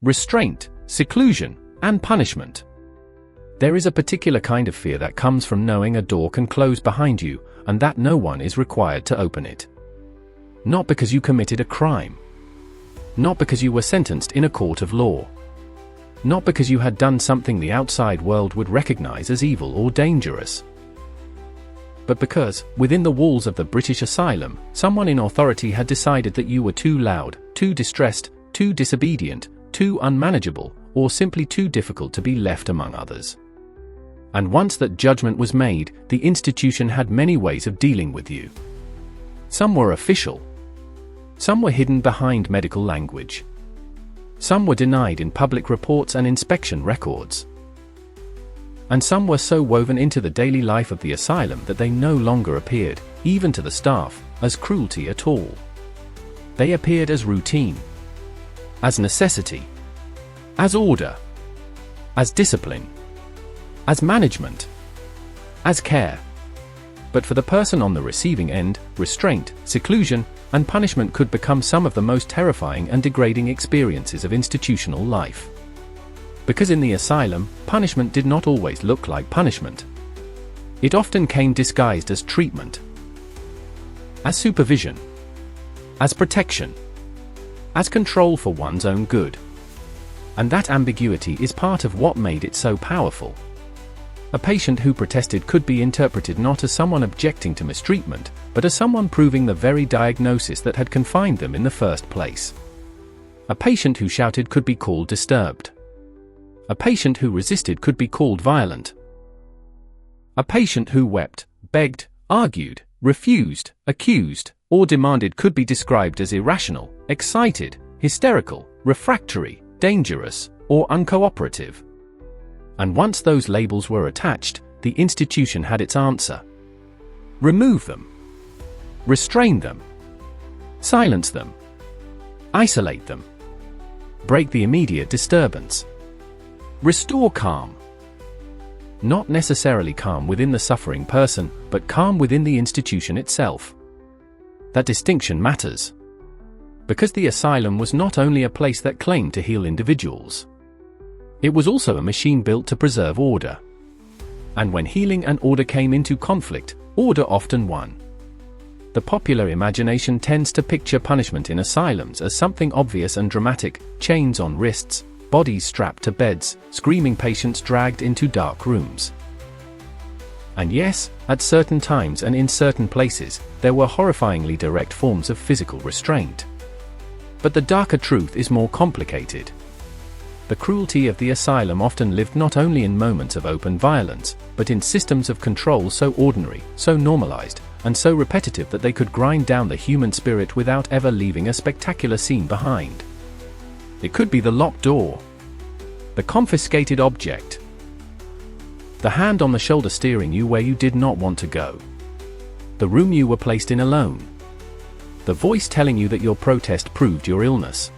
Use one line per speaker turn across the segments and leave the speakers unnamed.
restraint, seclusion, and punishment. There is a particular kind of fear that comes from knowing a door can close behind you, and that no one is required to open it. Not because you committed a crime. Not because you were sentenced in a court of law. Not because you had done something the outside world would recognize as evil or dangerous. But because, within the walls of the British asylum, someone in authority had decided that you were too loud, too distressed, too disobedient, too unmanageable, or simply too difficult to be left among others. And once that judgment was made, the institution had many ways of dealing with you. Some were official. Some were hidden behind medical language. Some were denied in public reports and inspection records. And some were so woven into the daily life of the asylum that they no longer appeared, even to the staff, as cruelty at all. They appeared as routine, as necessity, as order, as discipline, as management, as care. But for the person on the receiving end, restraint, seclusion, and punishment could become some of the most terrifying and degrading experiences of institutional life. Because in the asylum, punishment did not always look like punishment. It often came disguised as treatment, as supervision, as protection, as control for one's own good. And that ambiguity is part of what made it so powerful. A patient who protested could be interpreted not as someone objecting to mistreatment, but as someone proving the very diagnosis that had confined them in the first place. A patient who shouted could be called disturbed. A patient who resisted could be called violent. A patient who wept, begged, argued, refused, accused, or demanded could be described as irrational, excited, hysterical, refractory, dangerous, or uncooperative. And once those labels were attached, the institution had its answer. Remove them. Restrain them. Silence them. Isolate them. Break the immediate disturbance. Restore calm. Not necessarily calm within the suffering person, but calm within the institution itself. That distinction matters. Because the asylum was not only a place that claimed to heal individuals. It was also a machine built to preserve order. And when healing and order came into conflict, order often won. The popular imagination tends to picture punishment in asylums as something obvious and dramatic: chains on wrists, bodies strapped to beds, screaming patients dragged into dark rooms. And yes, at certain times and in certain places, there were horrifyingly direct forms of physical restraint. But the darker truth is more complicated. The cruelty of the asylum often lived not only in moments of open violence, but in systems of control so ordinary, so normalized, and so repetitive that they could grind down the human spirit without ever leaving a spectacular scene behind. It could be the locked door, the confiscated object, the hand on the shoulder steering you where you did not want to go, the room you were placed in alone, the voice telling you that your protest proved your illness,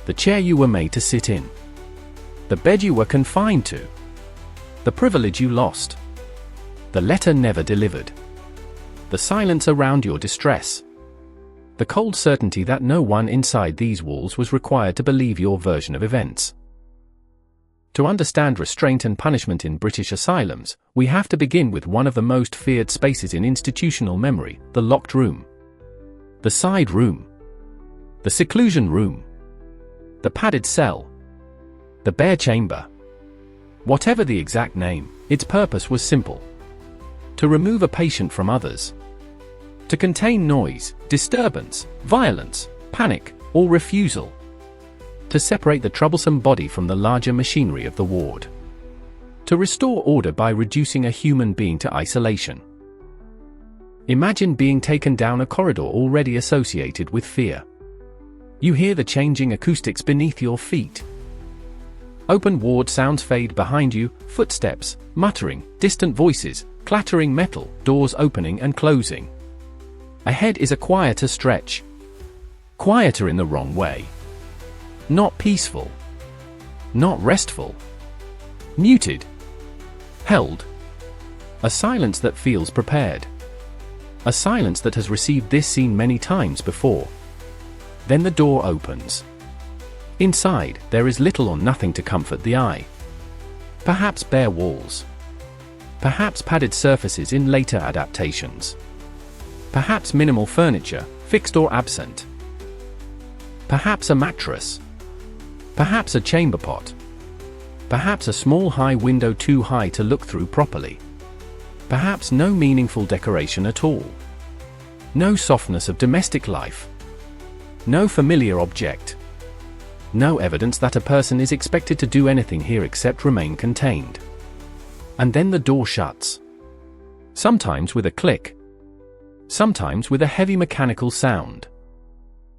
the chair you were made to sit in, the bed you were confined to, the privilege you lost, the letter never delivered, the silence around your distress, the cold certainty that no one inside these walls was required to believe your version of events. To understand restraint and punishment in British asylums, we have to begin with one of the most feared spaces in institutional memory: the locked room. The side room. The seclusion room. The padded cell. The bare chamber. Whatever the exact name, its purpose was simple: to remove a patient from others. To contain noise, disturbance, violence, panic, or refusal. To separate the troublesome body from the larger machinery of the ward. To restore order by reducing a human being to isolation. Imagine being taken down a corridor already associated with fear. You hear the changing acoustics beneath your feet. Open ward sounds fade behind you, footsteps, muttering, distant voices, clattering metal, doors opening and closing. Ahead is a quieter stretch. Quieter in the wrong way. Not peaceful. Not restful. Muted. Held. A silence that feels prepared. A silence that has received this scene many times before. Then the door opens. Inside, there is little or nothing to comfort the eye. Perhaps bare walls. Perhaps padded surfaces in later adaptations. Perhaps minimal furniture, fixed or absent. Perhaps a mattress. Perhaps a chamber pot. Perhaps a small high window too high to look through properly. Perhaps no meaningful decoration at all. No softness of domestic life. No familiar object. No evidence that a person is expected to do anything here except remain contained. And then the door shuts. Sometimes with a click. Sometimes with a heavy mechanical sound.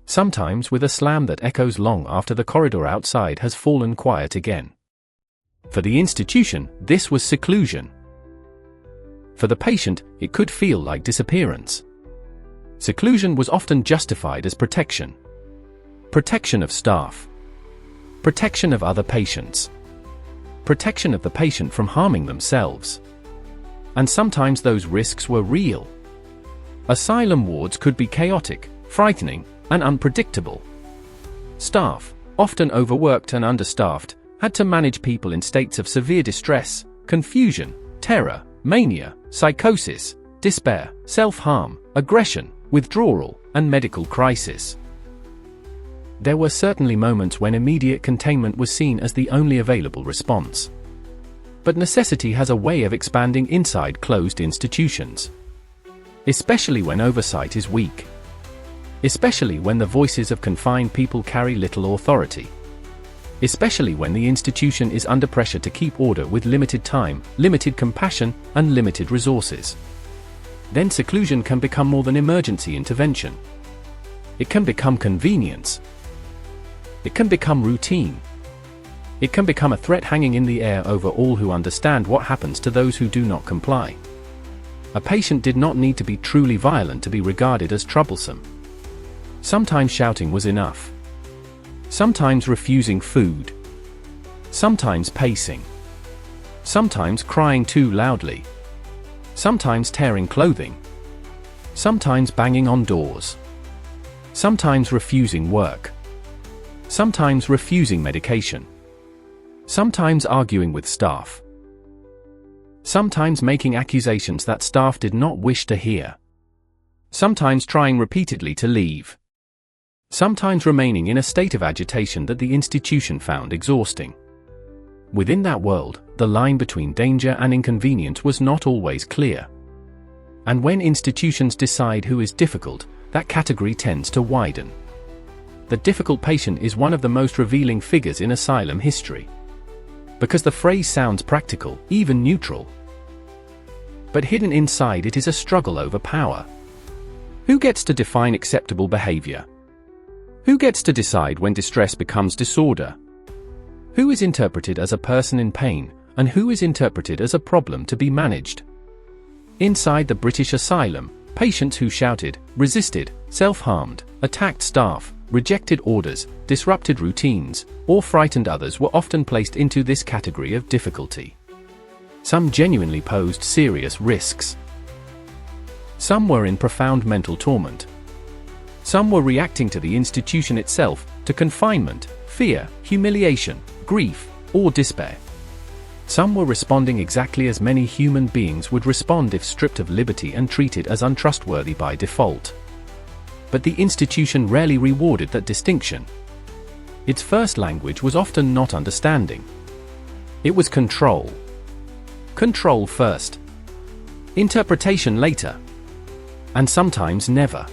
Sometimes with a slam that echoes long after the corridor outside has fallen quiet again. For the institution, this was seclusion. For the patient, it could feel like disappearance. Seclusion was often justified as protection. Protection of staff. Protection of other patients. Protection of the patient from harming themselves. And sometimes those risks were real. Asylum wards could be chaotic, frightening, and unpredictable. Staff, often overworked and understaffed, had to manage people in states of severe distress, confusion, terror, mania, psychosis, despair, self-harm, aggression, withdrawal, and medical crisis. There were certainly moments when immediate containment was seen as the only available response. But necessity has a way of expanding inside closed institutions. Especially when oversight is weak. Especially when the voices of confined people carry little authority. Especially when the institution is under pressure to keep order with limited time, limited compassion, and limited resources. Then seclusion can become more than emergency intervention. It can become convenience. It can become routine. It can become a threat hanging in the air over all who understand what happens to those who do not comply. A patient did not need to be truly violent to be regarded as troublesome. Sometimes shouting was enough. Sometimes refusing food. Sometimes pacing. Sometimes crying too loudly. Sometimes tearing clothing. Sometimes banging on doors. Sometimes refusing work. Sometimes refusing medication. Sometimes arguing with staff. Sometimes making accusations that staff did not wish to hear. Sometimes trying repeatedly to leave. Sometimes remaining in a state of agitation that the institution found exhausting. Within that world, the line between danger and inconvenience was not always clear. And when institutions decide who is difficult, that category tends to widen. The difficult patient is one of the most revealing figures in asylum history. Because the phrase sounds practical, even neutral. But hidden inside it is a struggle over power. Who gets to define acceptable behavior? Who gets to decide when distress becomes disorder? Who is interpreted as a person in pain, and who is interpreted as a problem to be managed? Inside the British asylum, patients who shouted, resisted, self-harmed, attacked staff, rejected orders, disrupted routines, or frightened others were often placed into this category of difficulty. Some genuinely posed serious risks. Some were in profound mental torment. Some were reacting to the institution itself, to confinement, fear, humiliation, grief, or despair. Some were responding exactly as many human beings would respond if stripped of liberty and treated as untrustworthy by default. But the institution rarely rewarded that distinction. Its first language was often not understanding. It was control. Control first. Interpretation later. And sometimes never.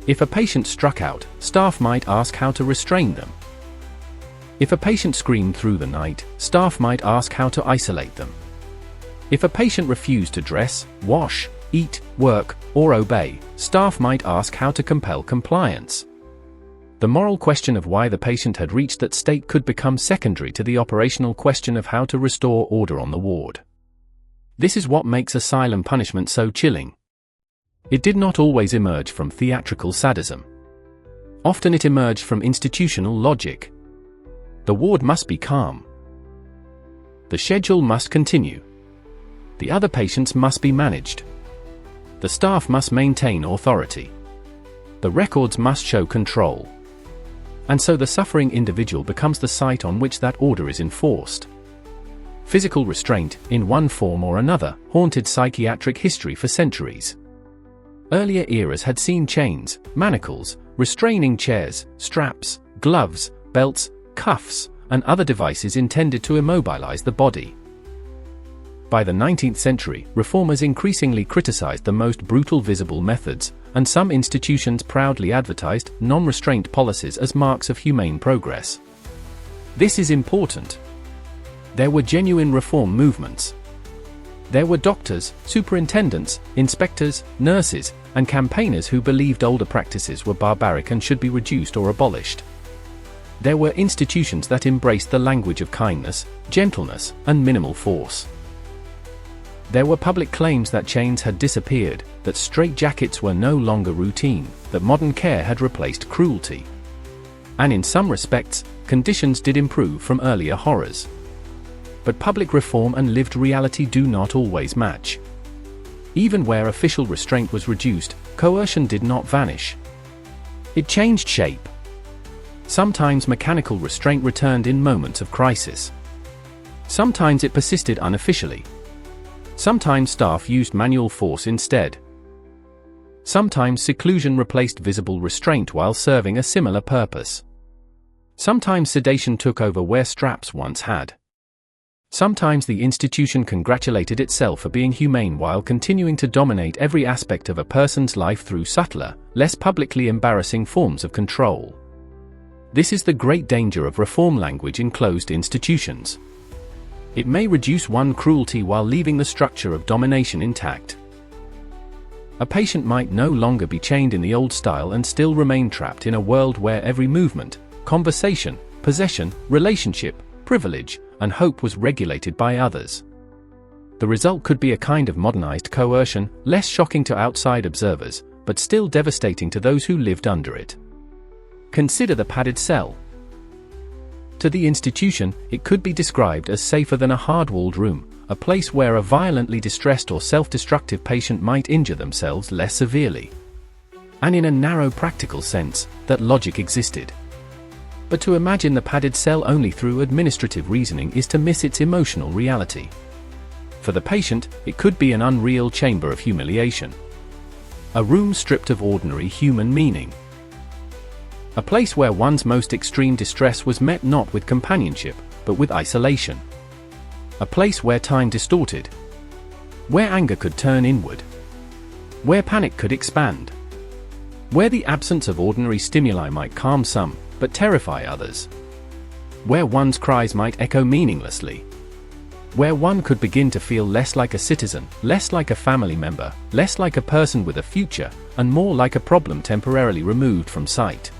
If a patient struck out, staff might ask how to restrain them. If a patient screamed through the night, staff might ask how to isolate them. If a patient refused to dress, wash, eat, work, or obey, staff might ask how to compel compliance. The moral question of why the patient had reached that state could become secondary to the operational question of how to restore order on the ward. This is what makes asylum punishment so chilling. It did not always emerge from theatrical sadism. Often it emerged from institutional logic. The ward must be calm. The schedule must continue. The other patients must be managed. The staff must maintain authority. The records must show control. And so the suffering individual becomes the site on which that order is enforced. Physical restraint, in one form or another, haunted psychiatric history for centuries. Earlier eras had seen chains, manacles, restraining chairs, straps, gloves, belts, cuffs, and other devices intended to immobilize the body. By the 19th century, reformers increasingly criticized the most brutal visible methods, and some institutions proudly advertised non-restraint policies as marks of humane progress. This is important. There were genuine reform movements. There were doctors, superintendents, inspectors, nurses, and campaigners who believed older practices were barbaric and should be reduced or abolished. There were institutions that embraced the language of kindness, gentleness, and minimal force. There were public claims that chains had disappeared, that straitjackets were no longer routine, that modern care had replaced cruelty. And in some respects, conditions did improve from earlier horrors. But public reform and lived reality do not always match. Even where official restraint was reduced, coercion did not vanish. It changed shape. Sometimes mechanical restraint returned in moments of crisis. Sometimes it persisted unofficially. Sometimes staff used manual force instead. Sometimes seclusion replaced visible restraint while serving a similar purpose. Sometimes sedation took over where straps once had. Sometimes the institution congratulated itself for being humane while continuing to dominate every aspect of a person's life through subtler, less publicly embarrassing forms of control. This is the great danger of reform language in closed institutions. It may reduce one cruelty while leaving the structure of domination intact. A patient might no longer be chained in the old style and still remain trapped in a world where every movement, conversation, possession, relationship, privilege, and hope was regulated by others. The result could be a kind of modernized coercion, less shocking to outside observers, but still devastating to those who lived under it. Consider the padded cell. To the institution, it could be described as safer than a hard-walled room, a place where a violently distressed or self-destructive patient might injure themselves less severely. And in a narrow practical sense, that logic existed. But to imagine the padded cell only through administrative reasoning is to miss its emotional reality. For the patient, it could be an unreal chamber of humiliation. A room stripped of ordinary human meaning. A place where one's most extreme distress was met not with companionship, but with isolation. A place where time distorted. Where anger could turn inward. Where panic could expand. Where the absence of ordinary stimuli might calm some, but terrify others. Where one's cries might echo meaninglessly. Where one could begin to feel less like a citizen, less like a family member, less like a person with a future, and more like a problem temporarily removed from sight.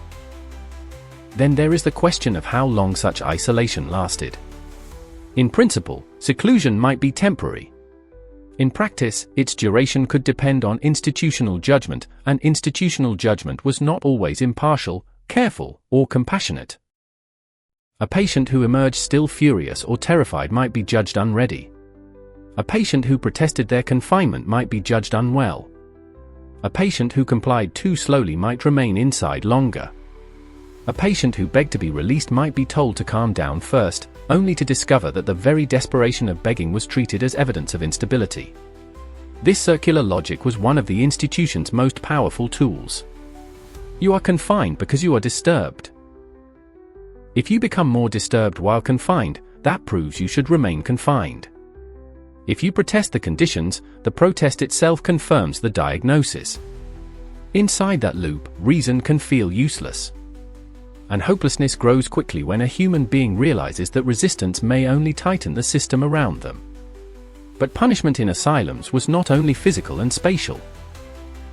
Then there is the question of how long such isolation lasted. In principle, seclusion might be temporary. In practice, its duration could depend on institutional judgment, and institutional judgment was not always impartial, careful, or compassionate. A patient who emerged still furious or terrified might be judged unready. A patient who protested their confinement might be judged unwell. A patient who complied too slowly might remain inside longer. A patient who begged to be released might be told to calm down first, only to discover that the very desperation of begging was treated as evidence of instability. This circular logic was one of the institution's most powerful tools. You are confined because you are disturbed. If you become more disturbed while confined, that proves you should remain confined. If you protest the conditions, the protest itself confirms the diagnosis. Inside that loop, reason can feel useless. And hopelessness grows quickly when a human being realizes that resistance may only tighten the system around them. But punishment in asylums was not only physical and spatial.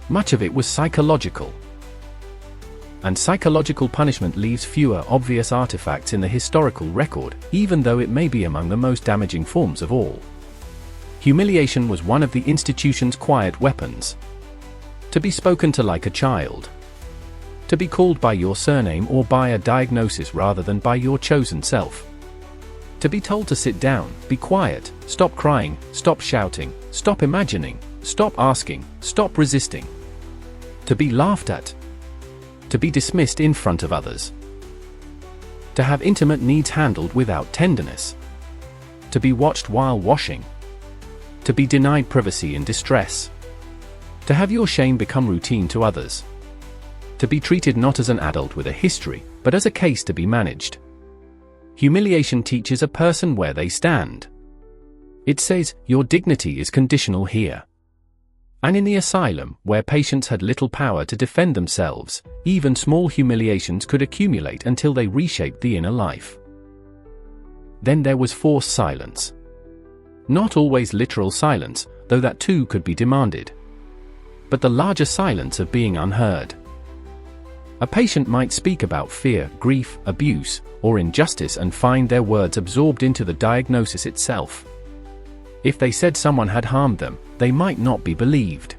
Much of it was psychological. And psychological punishment leaves fewer obvious artifacts in the historical record, even though it may be among the most damaging forms of all. Humiliation was one of the institution's quiet weapons. To be spoken to like a child. To be called by your surname or by a diagnosis rather than by your chosen self. To be told to sit down, be quiet, stop crying, stop shouting, stop imagining, stop asking, stop resisting. To be laughed at. To be dismissed in front of others. To have intimate needs handled without tenderness. To be watched while washing. To be denied privacy in distress. To have your shame become routine to others. To be treated not as an adult with a history, but as a case to be managed. Humiliation teaches a person where they stand. It says, your dignity is conditional here. And in the asylum, where patients had little power to defend themselves, even small humiliations could accumulate until they reshaped the inner life. Then there was forced silence. Not always literal silence, though that too could be demanded. But the larger silence of being unheard. A patient might speak about fear, grief, abuse, or injustice and find their words absorbed into the diagnosis itself. If they said someone had harmed them, they might not be believed.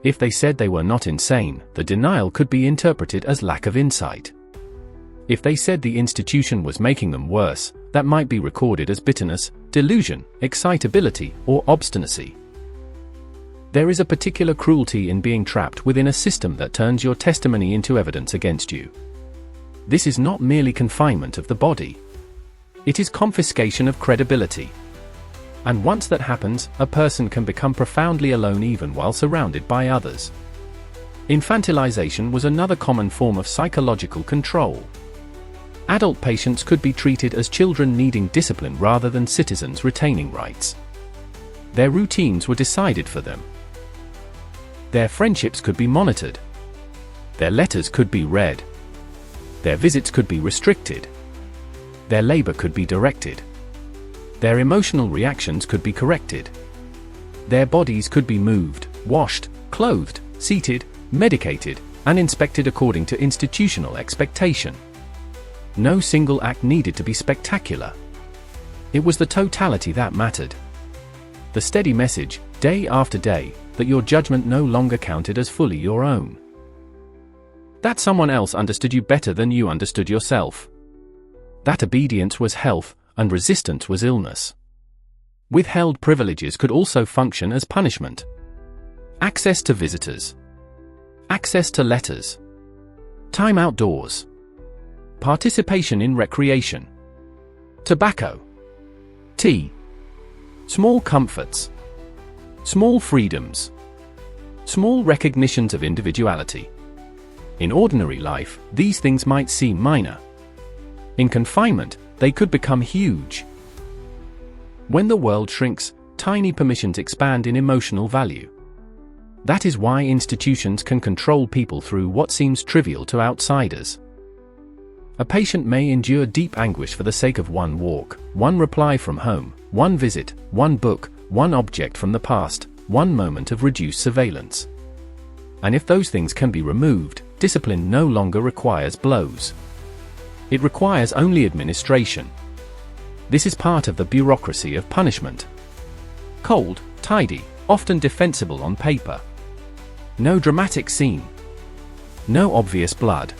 If they said they were not insane, the denial could be interpreted as lack of insight. If they said the institution was making them worse, that might be recorded as bitterness, delusion, excitability, or obstinacy. There is a particular cruelty in being trapped within a system that turns your testimony into evidence against you. This is not merely confinement of the body. It is confiscation of credibility. And once that happens, a person can become profoundly alone even while surrounded by others. Infantilization was another common form of psychological control. Adult patients could be treated as children needing discipline rather than citizens retaining rights. Their routines were decided for them. Their friendships could be monitored. Their letters could be read. Their visits could be restricted. Their labor could be directed. Their emotional reactions could be corrected. Their bodies could be moved, washed, clothed, seated, medicated, and inspected according to institutional expectation. No single act needed to be spectacular. It was the totality that mattered. The steady message, day after day, that your judgment no longer counted as fully your own. That someone else understood you better than you understood yourself. That obedience was health, and resistance was illness. Withheld privileges could also function as punishment. Access to visitors. Access to letters. Time outdoors. Participation in recreation. Tobacco. Tea. Small comforts. Small freedoms. Small recognitions of individuality. In ordinary life, these things might seem minor. In confinement, they could become huge. When the world shrinks, tiny permissions expand in emotional value. That is why institutions can control people through what seems trivial to outsiders. A patient may endure deep anguish for the sake of one walk, one reply from home, one visit, one book, one object from the past, one moment of reduced surveillance. And if those things can be removed, discipline no longer requires blows. It requires only administration. This is part of the bureaucracy of punishment. Cold, tidy, often defensible on paper. No dramatic scene. No obvious blood.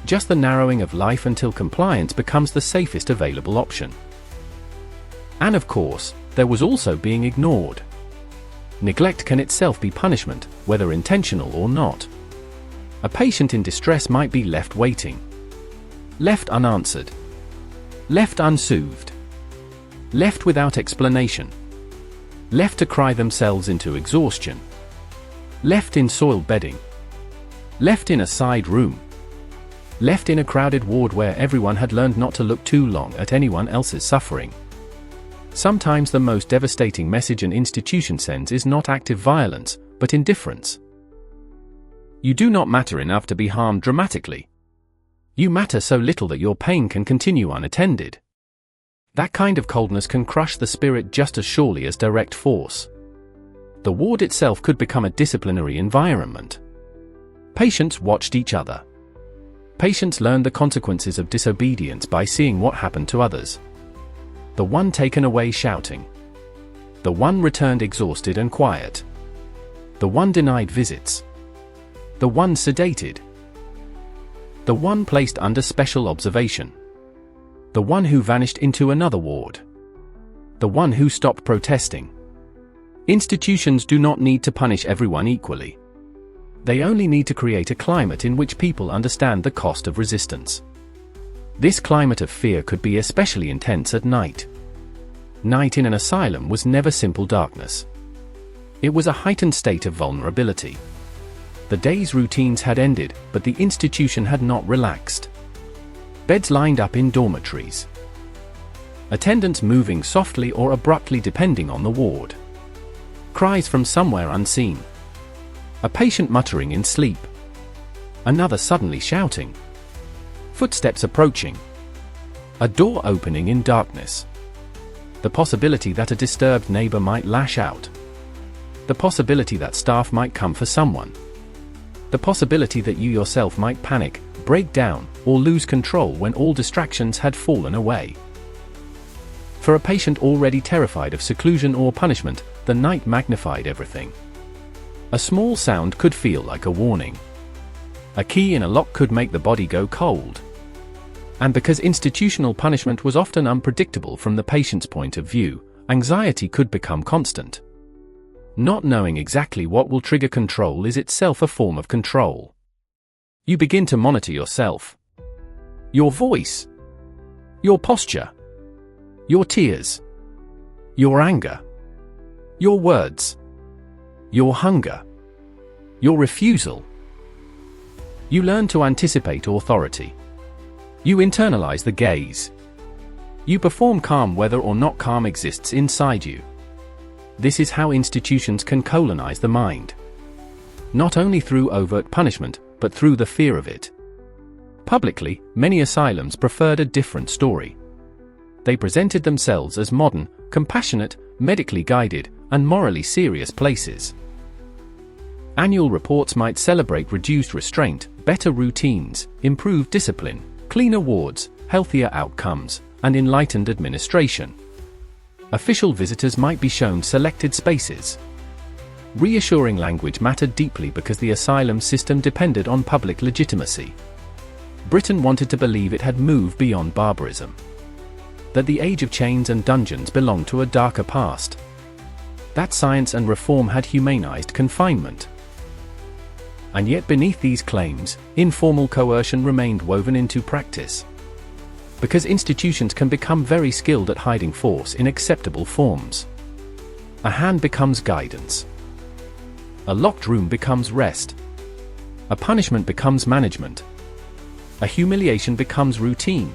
Just the narrowing of life until compliance becomes the safest available option. And of course, there was also being ignored. Neglect can itself be punishment, whether intentional or not. A patient in distress might be left waiting. Left unanswered. Left unsoothed. Left without explanation. Left to cry themselves into exhaustion. Left in soiled bedding. Left in a side room. Left in a crowded ward where everyone had learned not to look too long at anyone else's suffering. Sometimes the most devastating message an institution sends is not active violence, but indifference. You do not matter enough to be harmed dramatically. You matter so little that your pain can continue unattended. That kind of coldness can crush the spirit just as surely as direct force. The ward itself could become a disciplinary environment. Patients watched each other. Patients learned the consequences of disobedience by seeing what happened to others. The one taken away shouting. The one returned exhausted and quiet. The one denied visits. The one sedated. The one placed under special observation. The one who vanished into another ward. The one who stopped protesting. Institutions do not need to punish everyone equally. They only need to create a climate in which people understand the cost of resistance. This climate of fear could be especially intense at night. Night in an asylum was never simple darkness. It was a heightened state of vulnerability. The day's routines had ended, but the institution had not relaxed. Beds lined up in dormitories. Attendants moving softly or abruptly depending on the ward. Cries from somewhere unseen. A patient muttering in sleep. Another suddenly shouting. Footsteps approaching. A door opening in darkness. The possibility that a disturbed neighbor might lash out. The possibility that staff might come for someone. The possibility that you yourself might panic, break down, or lose control when all distractions had fallen away. For a patient already terrified of seclusion or punishment, the night magnified everything. A small sound could feel like a warning. A key in a lock could make the body go cold. And because institutional punishment was often unpredictable from the patient's point of view, anxiety could become constant. Not knowing exactly what will trigger control is itself a form of control. You begin to monitor yourself. Your voice. Your posture. Your tears. Your anger. Your words. Your hunger. Your refusal. You learn to anticipate authority. You internalize the gaze. You perform calm whether or not calm exists inside you. This is how institutions can colonize the mind. Not only through overt punishment, but through the fear of it. Publicly, many asylums preferred a different story. They presented themselves as modern, compassionate, medically guided, and morally serious places. Annual reports might celebrate reduced restraint, better routines, improved discipline, cleaner wards, healthier outcomes, and enlightened administration. Official visitors might be shown selected spaces. Reassuring language mattered deeply because the asylum system depended on public legitimacy. Britain wanted to believe it had moved beyond barbarism. That the age of chains and dungeons belonged to a darker past. That science and reform had humanized confinement. And yet beneath these claims, informal coercion remained woven into practice. Because institutions can become very skilled at hiding force in acceptable forms. A hand becomes guidance. A locked room becomes rest. A punishment becomes management. A humiliation becomes routine.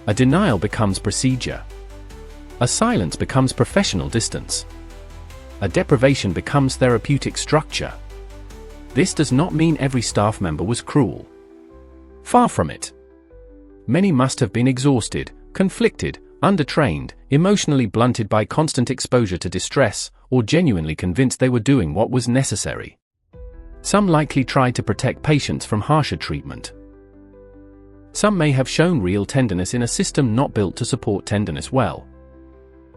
A denial becomes procedure. A silence becomes professional distance. A deprivation becomes therapeutic structure. This does not mean every staff member was cruel. Far from it. Many must have been exhausted, conflicted, undertrained, emotionally blunted by constant exposure to distress, or genuinely convinced they were doing what was necessary. Some likely tried to protect patients from harsher treatment. Some may have shown real tenderness in a system not built to support tenderness well.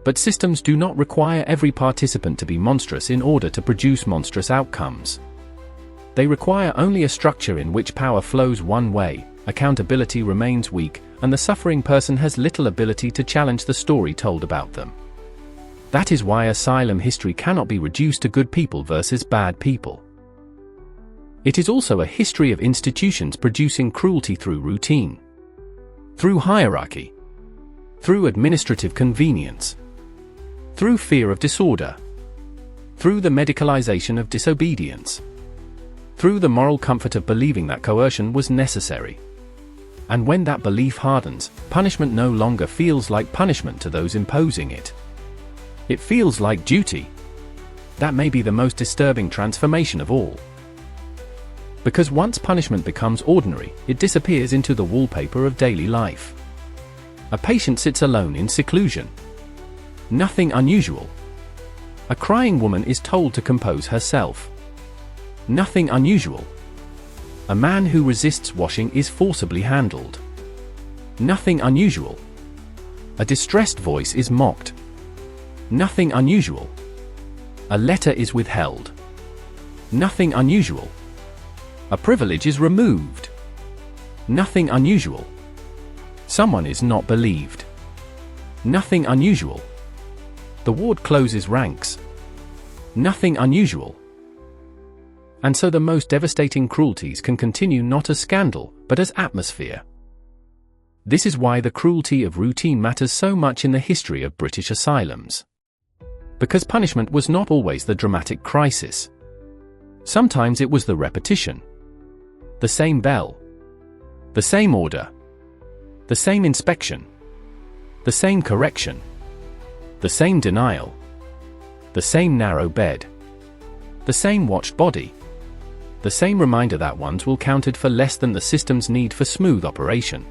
But systems do not require every participant to be monstrous in order to produce monstrous outcomes. They require only a structure in which power flows one way, accountability remains weak, and the suffering person has little ability to challenge the story told about them. That is why asylum history cannot be reduced to good people versus bad people. It is also a history of institutions producing cruelty through routine, through hierarchy, through administrative convenience, through fear of disorder, through the medicalization of disobedience, through the moral comfort of believing that coercion was necessary. And when that belief hardens, punishment no longer feels like punishment to those imposing it. It feels like duty. That may be the most disturbing transformation of all. Because once punishment becomes ordinary, it disappears into the wallpaper of daily life. A patient sits alone in seclusion. Nothing unusual. A crying woman is told to compose herself. Nothing unusual. A man who resists washing is forcibly handled. Nothing unusual. A distressed voice is mocked. Nothing unusual. A letter is withheld. Nothing unusual. A privilege is removed. Nothing unusual. Someone is not believed. Nothing unusual. The ward closes ranks. Nothing unusual. And so the most devastating cruelties can continue not as scandal, but as atmosphere. This is why the cruelty of routine matters so much in the history of British asylums. Because punishment was not always the dramatic crisis. Sometimes it was the repetition. The same bell. The same order. The same inspection. The same correction. The same denial. The same narrow bed. The same watched body. The same reminder that one's will counted for less than the system's need for smooth operation.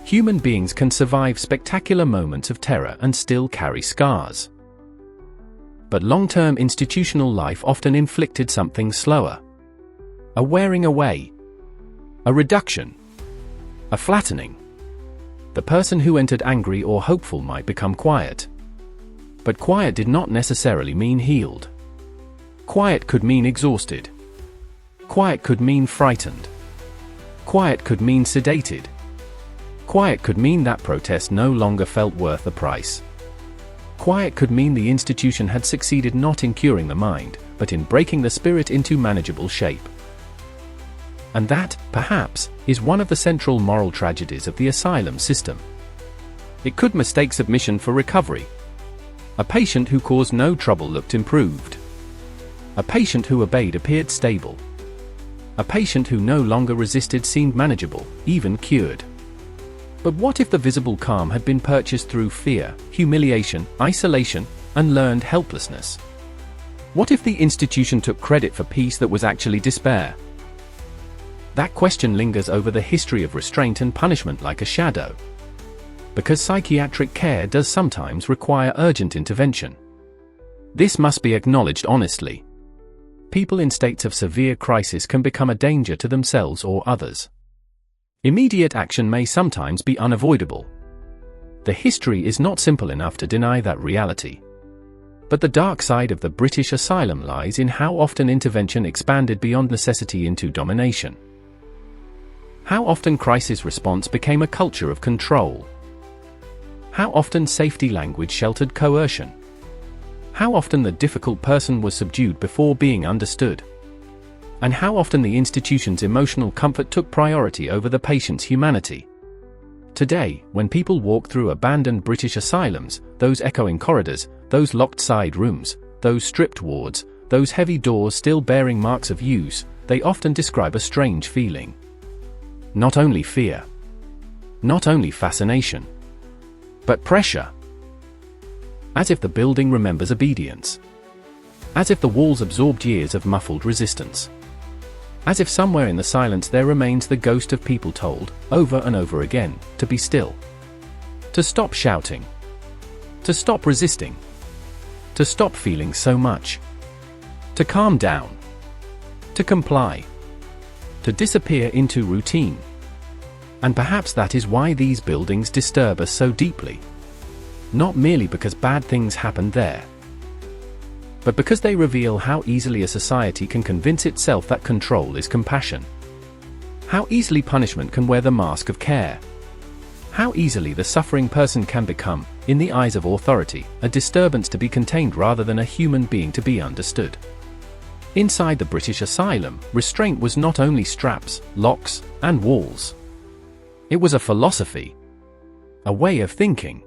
Human beings can survive spectacular moments of terror and still carry scars. But long-term institutional life often inflicted something slower. A wearing away. A reduction. A flattening. The person who entered angry or hopeful might become quiet. But quiet did not necessarily mean healed. Quiet could mean exhausted. Quiet could mean frightened. Quiet could mean sedated. Quiet could mean that protest no longer felt worth the price. Quiet could mean the institution had succeeded not in curing the mind, but in breaking the spirit into manageable shape. And that, perhaps, is one of the central moral tragedies of the asylum system. It could mistake submission for recovery. A patient who caused no trouble looked improved. A patient who obeyed appeared stable. A patient who no longer resisted seemed manageable, even cured. But what if the visible calm had been purchased through fear, humiliation, isolation, and learned helplessness? What if the institution took credit for peace that was actually despair? That question lingers over the history of restraint and punishment like a shadow. Because psychiatric care does sometimes require urgent intervention. This must be acknowledged honestly. People in states of severe crisis can become a danger to themselves or others. Immediate action may sometimes be unavoidable. The history is not simple enough to deny that reality. But the dark side of the British asylum lies in how often intervention expanded beyond necessity into domination. How often crisis response became a culture of control. How often safety language sheltered coercion. How often the difficult person was subdued before being understood. And how often the institution's emotional comfort took priority over the patient's humanity. Today, when people walk through abandoned British asylums, those echoing corridors, those locked side rooms, those stripped wards, those heavy doors still bearing marks of use, they often describe a strange feeling. Not only fear. Not only fascination. But pressure. As if the building remembers obedience. As if the walls absorbed years of muffled resistance. As if somewhere in the silence there remains the ghost of people told, over and over again, to be still. To stop shouting. To stop resisting. To stop feeling so much. To calm down. To comply. To disappear into routine. And perhaps that is why these buildings disturb us so deeply. Not merely because bad things happened there, but because they reveal how easily a society can convince itself that control is compassion. How easily punishment can wear the mask of care. How easily the suffering person can become, in the eyes of authority, a disturbance to be contained rather than a human being to be understood. Inside the British asylum, restraint was not only straps, locks, and walls. It was a philosophy. A way of thinking.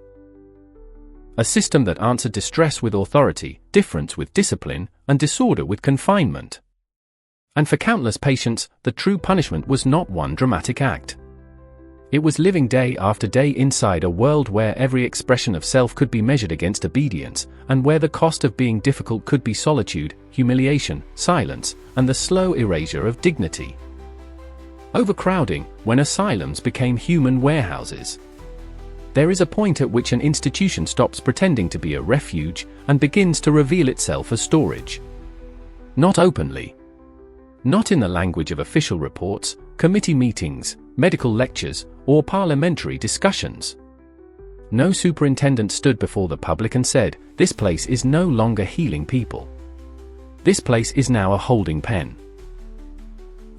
A system that answered distress with authority, difference with discipline, and disorder with confinement. And for countless patients, the true punishment was not one dramatic act. It was living day after day inside a world where every expression of self could be measured against obedience, and where the cost of being difficult could be solitude, humiliation, silence, and the slow erasure of dignity. Overcrowding, when asylums became human warehouses. There is a point at which an institution stops pretending to be a refuge and begins to reveal itself as storage. Not openly. Not in the language of official reports, committee meetings, medical lectures, or parliamentary discussions. No superintendent stood before the public and said, "This place is no longer healing people. This place is now a holding pen.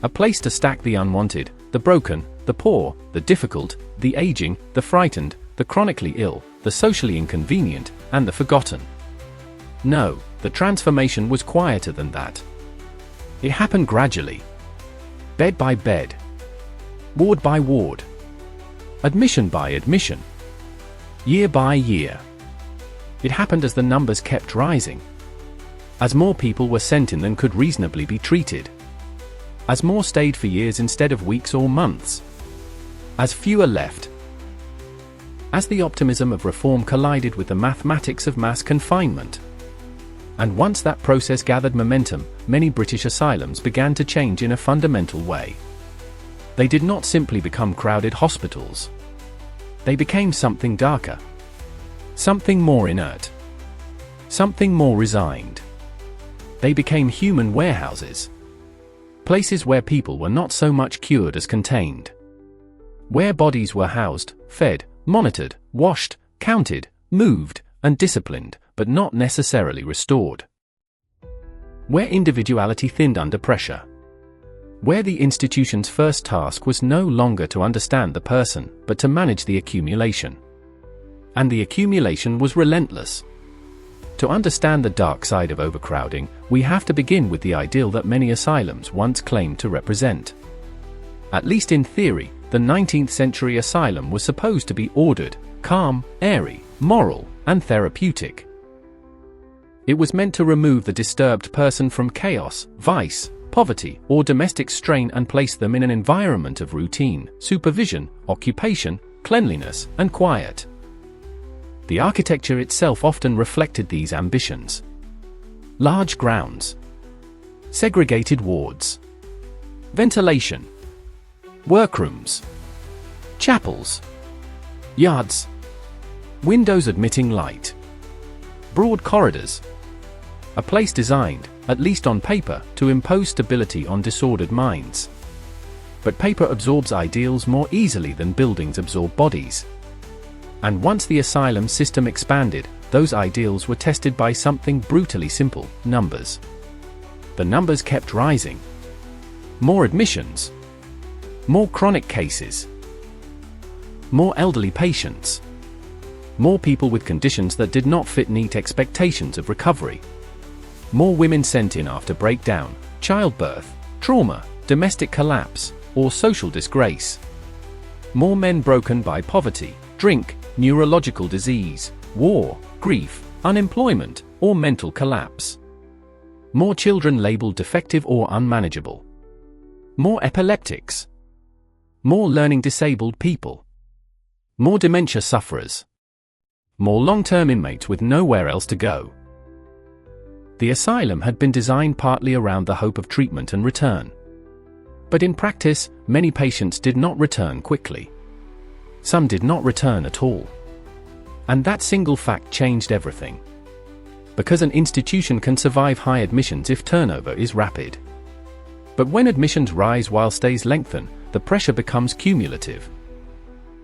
A place to stack the unwanted, the broken, the poor, the difficult, the aging, the frightened, the chronically ill, the socially inconvenient, and the forgotten." No, the transformation was quieter than that. It happened gradually. Bed by bed. Ward by ward. admission by admission, year by year. It happened as the numbers kept rising. As more people were sent in than could reasonably be treated. As more stayed for years instead of weeks or months. As fewer left. As the optimism of reform collided with the mathematics of mass confinement. And once that process gathered momentum, many British asylums began to change in a fundamental way. They did not simply become crowded hospitals. They became something darker. Something more inert. Something more resigned. They became human warehouses. Places where people were not so much cured as contained. Where bodies were housed, fed, monitored, washed, counted, moved, and disciplined, but not necessarily restored. Where individuality thinned under pressure. Where the institution's first task was no longer to understand the person, but to manage the accumulation. And the accumulation was relentless. To understand the dark side of overcrowding, we have to begin with the ideal that many asylums once claimed to represent. At least in theory, the 19th century asylum was supposed to be ordered, calm, airy, moral, and therapeutic. It was meant to remove the disturbed person from chaos, vice, poverty, or domestic strain and place them in an environment of routine, supervision, occupation, cleanliness, and quiet. The architecture itself often reflected these ambitions. Large grounds. Segregated wards. Ventilation. Workrooms. Chapels. Yards. Windows admitting light. Broad corridors. A place designed, at least on paper, to impose stability on disordered minds. But paper absorbs ideals more easily than buildings absorb bodies. And once the asylum system expanded, those ideals were tested by something brutally simple: numbers. The numbers kept rising. More admissions. More chronic cases. More elderly patients. More people with conditions that did not fit neat expectations of recovery. More women sent in after breakdown, childbirth, trauma, domestic collapse, or social disgrace. More men broken by poverty, drink, neurological disease, war, grief, unemployment, or mental collapse. More children labeled defective or unmanageable. More epileptics. More learning disabled people. More dementia sufferers. More long-term inmates with nowhere else to go. The asylum had been designed partly around the hope of treatment and return. But in practice, many patients did not return quickly. Some did not return at all. And that single fact changed everything. Because an institution can survive high admissions if turnover is rapid. But when admissions rise while stays lengthen, the pressure becomes cumulative.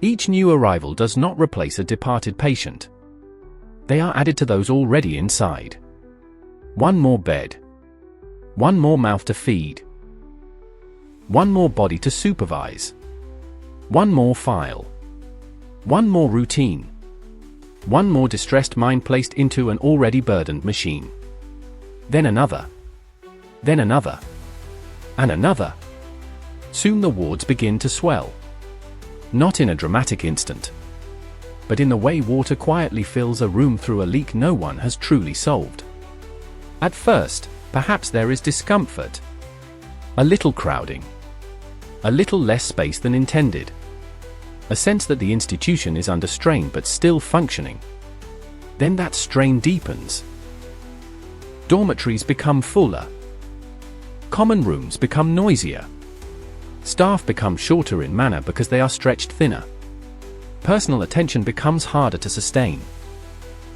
Each new arrival does not replace a departed patient. They are added to those already inside. One more bed. One more mouth to feed. One more body to supervise. One more file. One more routine. One more distressed mind placed into an already burdened machine. Then another. Then another. And another. Soon the wards begin to swell. Not in a dramatic instant, but in the way water quietly fills a room through a leak no one has truly solved. At first, perhaps there is discomfort. A little crowding. A little less space than intended. A sense that the institution is under strain but still functioning. Then that strain deepens. Dormitories become fuller. Common rooms become noisier. Staff become shorter in manner because they are stretched thinner. Personal attention becomes harder to sustain.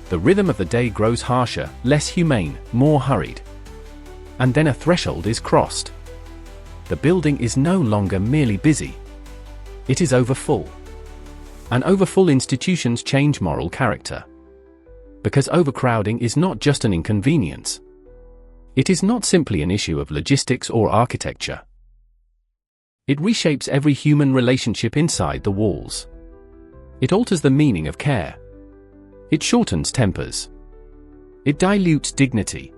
The rhythm of the day grows harsher, less humane, more hurried. And then a threshold is crossed. The building is no longer merely busy. It is overfull. And overfull institutions change moral character. Because overcrowding is not just an inconvenience. It is not simply an issue of logistics or architecture. It reshapes every human relationship inside the walls. It alters the meaning of care. It shortens tempers. It dilutes dignity.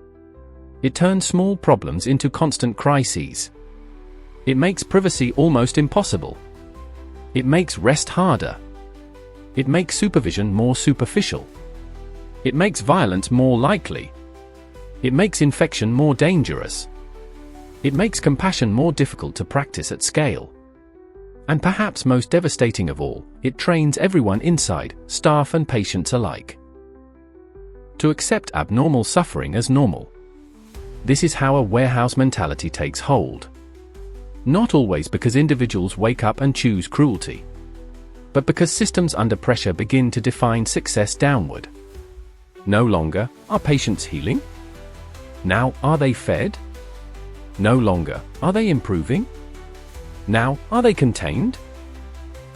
It turns small problems into constant crises. It makes privacy almost impossible. It makes rest harder. It makes supervision more superficial. It makes violence more likely. It makes infection more dangerous. It makes compassion more difficult to practice at scale. And perhaps most devastating of all, it trains everyone inside, staff and patients alike, to accept abnormal suffering as normal. This is how a warehouse mentality takes hold. Not always because individuals wake up and choose cruelty, but because systems under pressure begin to define success downward. No longer, are patients healing? Now, are they fed? No longer, are they improving? Now, are they contained?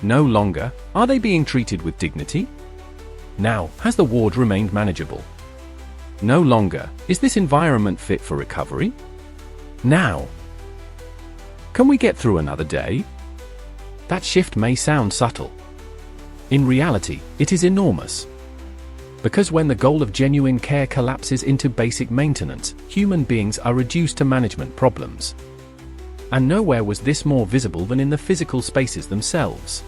No longer, are they being treated with dignity? Now, has the ward remained manageable? No longer, is this environment fit for recovery? Now, can we get through another day? That shift may sound subtle. In reality, it is enormous. Because when the goal of genuine care collapses into basic maintenance, human beings are reduced to management problems. And nowhere was this more visible than in the physical spaces themselves.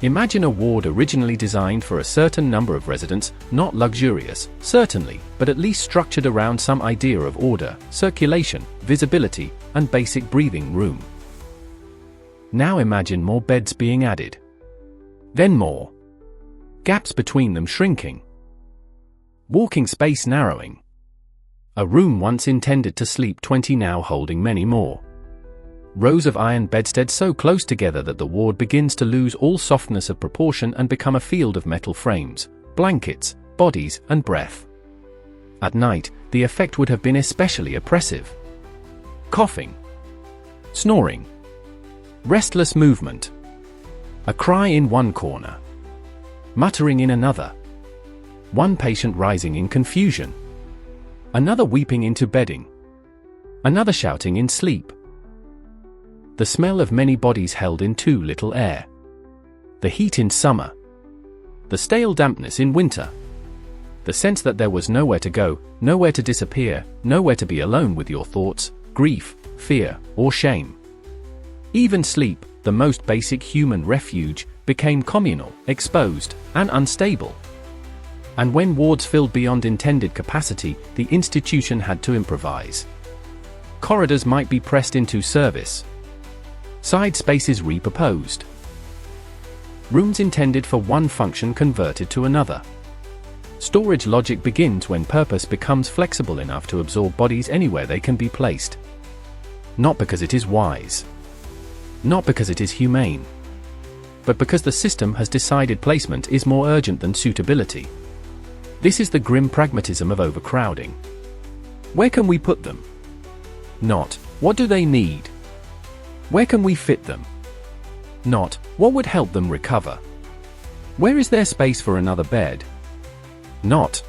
Imagine a ward originally designed for a certain number of residents, not luxurious, certainly, but at least structured around some idea of order, circulation, visibility, and basic breathing room. Now imagine more beds being added. Then more. Gaps between them shrinking. Walking space narrowing. A room once intended to sleep 20 now holding many more. Rows of iron bedsteads so close together that the ward begins to lose all softness of proportion and become a field of metal frames, blankets, bodies, and breath. At night, the effect would have been especially oppressive. Coughing. Snoring. Restless movement. A cry in one corner. Muttering in another. One patient rising in confusion. Another weeping into bedding. Another shouting in sleep. The smell of many bodies held in too little air. The heat in summer. The stale dampness in winter. The sense that there was nowhere to go, nowhere to disappear, nowhere to be alone with your thoughts, grief, fear, or shame. Even sleep, the most basic human refuge, became communal, exposed, and unstable. And when wards filled beyond intended capacity, the institution had to improvise. Corridors might be pressed into service. Side spaces repurposed. Rooms intended for one function converted to another. Storage logic begins when purpose becomes flexible enough to absorb bodies anywhere they can be placed. Not because it is wise. Not because it is humane. But because the system has decided placement is more urgent than suitability. This is the grim pragmatism of overcrowding. Where can we put them? Not, what do they need? Where can we fit them? Not, what would help them recover? Where is there space for another bed? Not,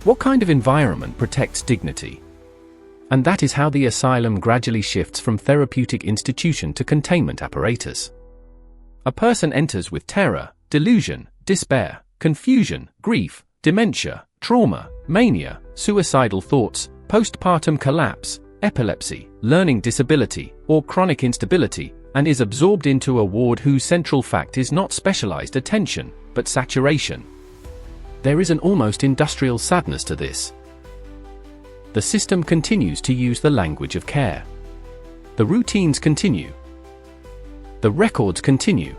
what kind of environment protects dignity? And that is how the asylum gradually shifts from therapeutic institution to containment apparatus. A person enters with terror, delusion, despair, confusion, grief, dementia, trauma, mania, suicidal thoughts, postpartum collapse, epilepsy, learning disability, or chronic instability, and is absorbed into a ward whose central fact is not specialized attention, but saturation. There is an almost industrial sadness to this. The system continues to use the language of care. The routines continue. The records continue.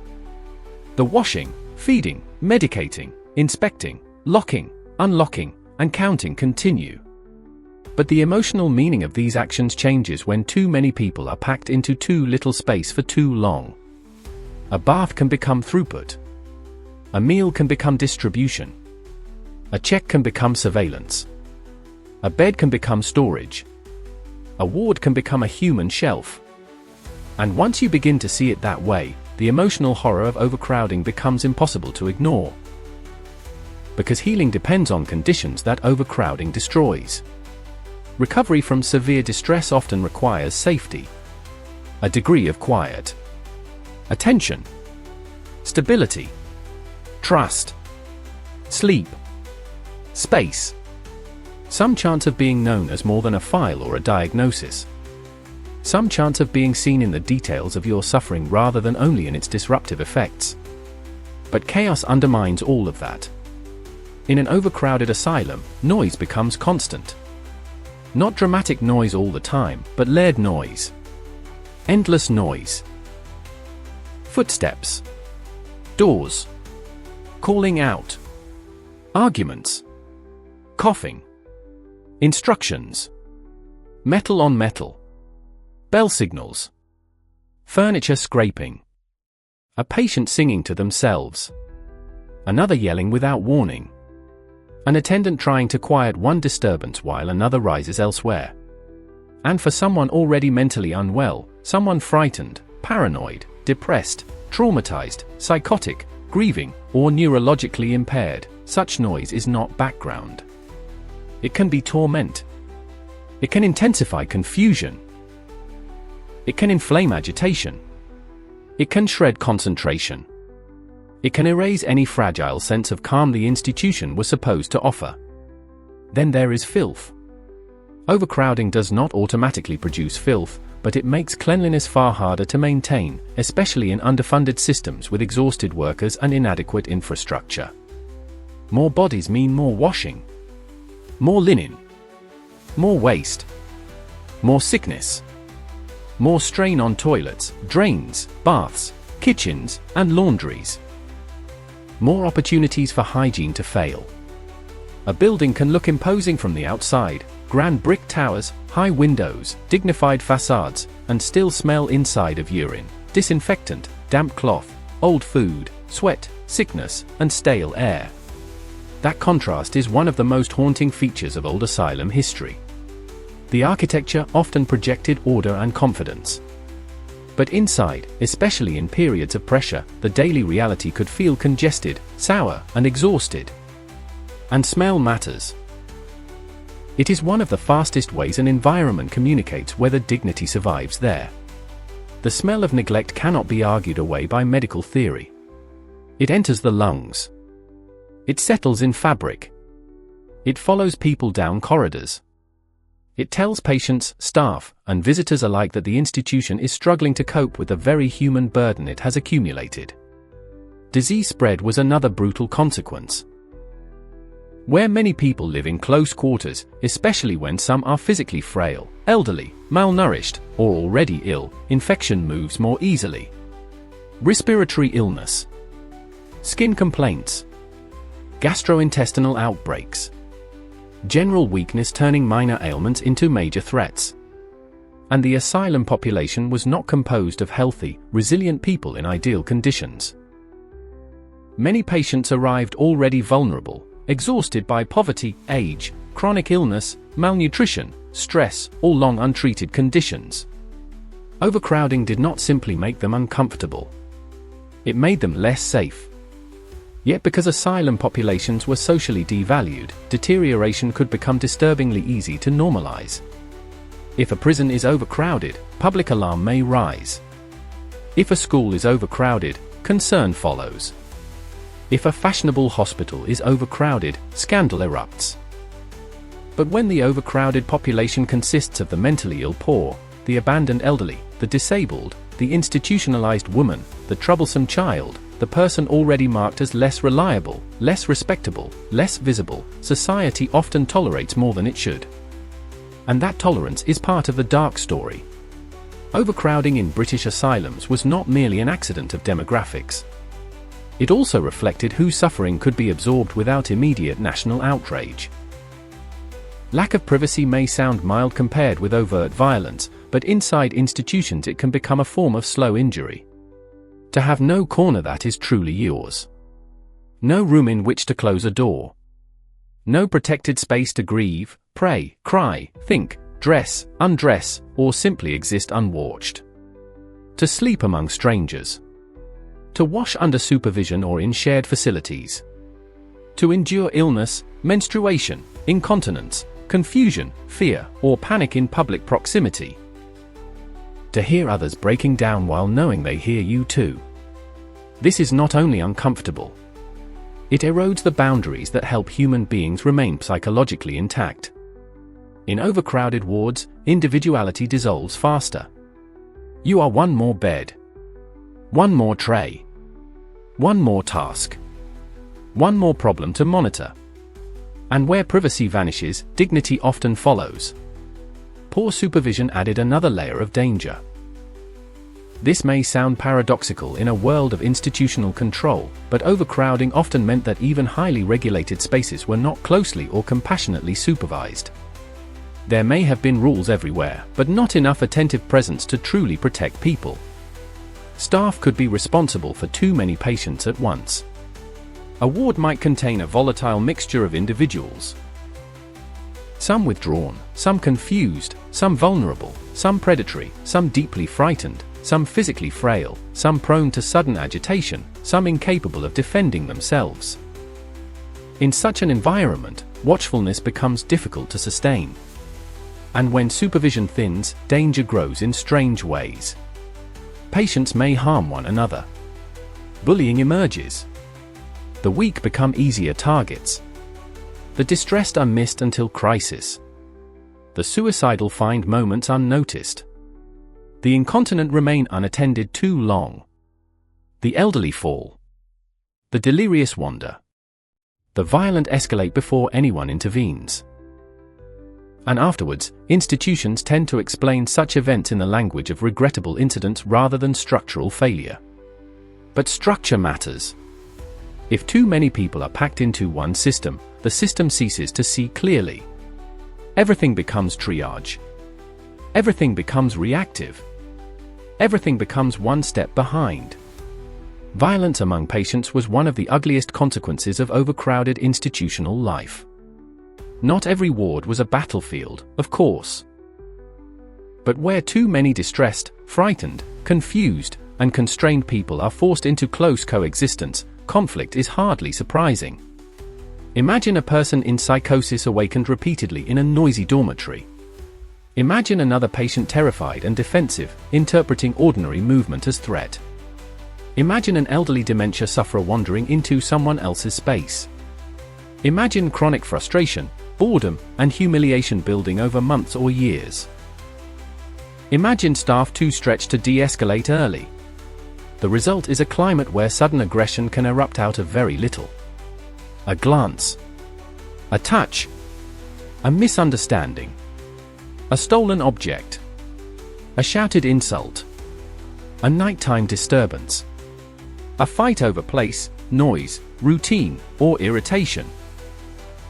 The washing, feeding, medicating, inspecting, locking, unlocking, and counting continue. But the emotional meaning of these actions changes when too many people are packed into too little space for too long. A bath can become throughput. A meal can become distribution. A check can become surveillance. A bed can become storage. A ward can become a human shelf. And once you begin to see it that way, the emotional horror of overcrowding becomes impossible to ignore. Because healing depends on conditions that overcrowding destroys. Recovery from severe distress often requires safety, a degree of quiet, attention, stability, trust, sleep, space, some chance of being known as more than a file or a diagnosis. some chance of being seen in the details of your suffering rather than only in its disruptive effects. But chaos undermines all of that. In an overcrowded asylum, noise becomes constant. Not dramatic noise all the time, but layered noise. Endless noise. Footsteps. Doors. Calling out. Arguments. Coughing. Instructions. Metal on metal. Bell signals. Furniture scraping. A patient singing to themselves. Another yelling without warning. An attendant trying to quiet one disturbance while another rises elsewhere. And for someone already mentally unwell, someone frightened, paranoid, depressed, traumatized, psychotic, grieving, or neurologically impaired, such noise is not background. It can be torment. It can intensify confusion. It can inflame agitation. It can shred concentration. It can erase any fragile sense of calm the institution was supposed to offer. Then there is filth. Overcrowding does not automatically produce filth, but it makes cleanliness far harder to maintain, especially in underfunded systems with exhausted workers and inadequate infrastructure. More bodies mean more washing. More linen. More waste. More sickness. More strain on toilets, drains, baths, kitchens, and laundries. More opportunities for hygiene to fail. A building can look imposing from the outside, grand brick towers, high windows, dignified facades, and still smell inside of urine, disinfectant, damp cloth, old food, sweat, sickness, and stale air. That contrast is one of the most haunting features of old asylum history. The architecture often projected order and confidence. But inside, especially in periods of pressure, the daily reality could feel congested, sour, and exhausted. And smell matters. It is one of the fastest ways an environment communicates whether dignity survives there. The smell of neglect cannot be argued away by medical theory. It enters the lungs. It settles in fabric. It follows people down corridors. It tells patients, staff, and visitors alike that the institution is struggling to cope with the very human burden it has accumulated. Disease spread was another brutal consequence. Where many people live in close quarters, especially when some are physically frail, elderly, malnourished, or already ill, infection moves more easily. Respiratory illness. Skin complaints. Gastrointestinal outbreaks. General weakness turning minor ailments into major threats. And the asylum population was not composed of healthy, resilient people in ideal conditions. Many patients arrived already vulnerable, exhausted by poverty, age, chronic illness, malnutrition, stress, or long untreated conditions. Overcrowding did not simply make them uncomfortable. It made them less safe. Yet because asylum populations were socially devalued, deterioration could become disturbingly easy to normalize. If a prison is overcrowded, public alarm may rise. If a school is overcrowded, concern follows. If a fashionable hospital is overcrowded, scandal erupts. But when the overcrowded population consists of the mentally ill poor, the abandoned elderly, the disabled, the institutionalized woman, the troublesome child, the person already marked as less reliable, less respectable, less visible, society often tolerates more than it should. And that tolerance is part of the dark story. Overcrowding in British asylums was not merely an accident of demographics. It also reflected whose suffering could be absorbed without immediate national outrage. Lack of privacy may sound mild compared with overt violence, but inside institutions it can become a form of slow injury. To have no corner that is truly yours. No room in which to close a door. No protected space to grieve, pray, cry, think, dress, undress, or simply exist unwatched. To sleep among strangers. To wash under supervision or in shared facilities. To endure illness, menstruation, incontinence, confusion, fear, or panic in public proximity. To hear others breaking down while knowing they hear you too. This is not only uncomfortable. It erodes the boundaries that help human beings remain psychologically intact. In overcrowded wards, individuality dissolves faster. You are one more bed. One more tray. One more task. One more problem to monitor. And where privacy vanishes, dignity often follows. Poor supervision added another layer of danger. This may sound paradoxical in a world of institutional control, but overcrowding often meant that even highly regulated spaces were not closely or compassionately supervised. There may have been rules everywhere, but not enough attentive presence to truly protect people. Staff could be responsible for too many patients at once. A ward might contain a volatile mixture of individuals. Some withdrawn, some confused, some vulnerable, some predatory, some deeply frightened, some physically frail, some prone to sudden agitation, some incapable of defending themselves. In such an environment, watchfulness becomes difficult to sustain. And when supervision thins, danger grows in strange ways. Patients may harm one another. Bullying emerges. The weak become easier targets. The distressed are missed until crisis. The suicidal find moments unnoticed. The incontinent remain unattended too long. The elderly fall. The delirious wander. The violent escalate before anyone intervenes. And afterwards, institutions tend to explain such events in the language of regrettable incidents rather than structural failure. But structure matters. If too many people are packed into one system, the system ceases to see clearly. Everything becomes triage. Everything becomes reactive. Everything becomes one step behind. Violence among patients was one of the ugliest consequences of overcrowded institutional life. Not every ward was a battlefield, of course. But where too many distressed, frightened, confused, and constrained people are forced into close coexistence, conflict is hardly surprising. Imagine a person in psychosis awakened repeatedly in a noisy dormitory. Imagine another patient terrified and defensive, interpreting ordinary movement as threat. Imagine an elderly dementia sufferer wandering into someone else's space. Imagine chronic frustration, boredom, and humiliation building over months or years. Imagine staff too stretched to de-escalate early. The result is a climate where sudden aggression can erupt out of very little. A glance. A touch. A misunderstanding. A stolen object. A shouted insult. A nighttime disturbance. A fight over place, noise, routine, or irritation.